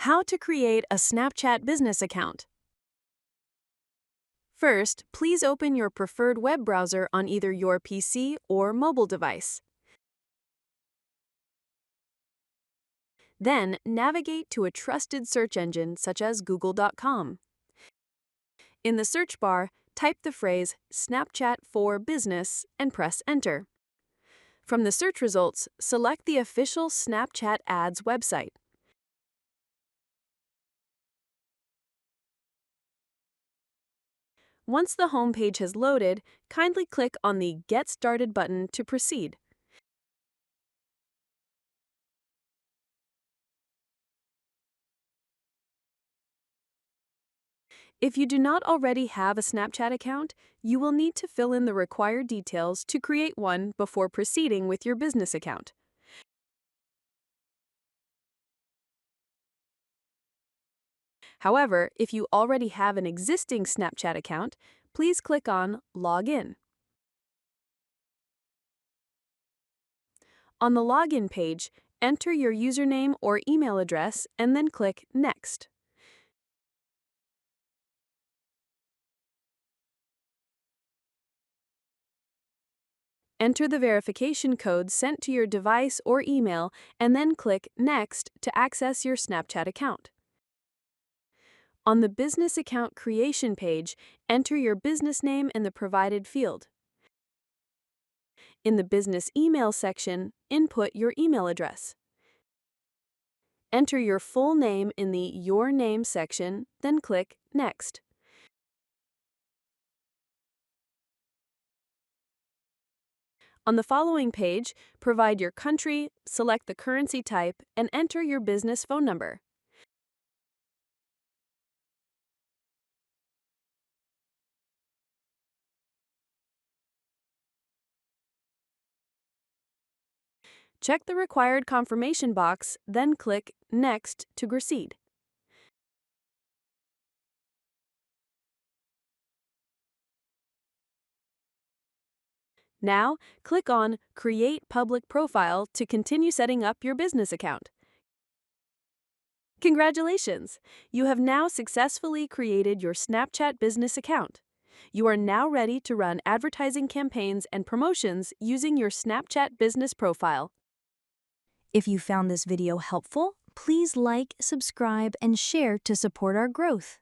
How to create a Snapchat business account. First, please open your preferred web browser on either your PC or mobile device. Then, navigate to a trusted search engine such as Google.com. In the search bar, type the phrase Snapchat for Business and press Enter. From the search results, select the official Snapchat ads website. Once the home page has loaded, kindly click on the Get Started button to proceed. If you do not already have a Snapchat account, you will need to fill in the required details to create one before proceeding with your business account. However, if you already have an existing Snapchat account, please click on Log In. On the Login page, enter your username or email address and then click Next. Enter the verification code sent to your device or email and then click Next to access your Snapchat account. On the Business Account Creation page, enter your business name in the provided field. In the Business Email section, input your email address. Enter your full name in the Your Name section, then click Next. On the following page, provide your country, select the currency type, and enter your business phone number. Check the required confirmation box, then click Next to proceed. Now, click on Create Public Profile to continue setting up your business account. Congratulations! You have now successfully created your Snapchat business account. You are now ready to run advertising campaigns and promotions using your Snapchat business profile. If you found this video helpful, please like, subscribe, and share to support our growth.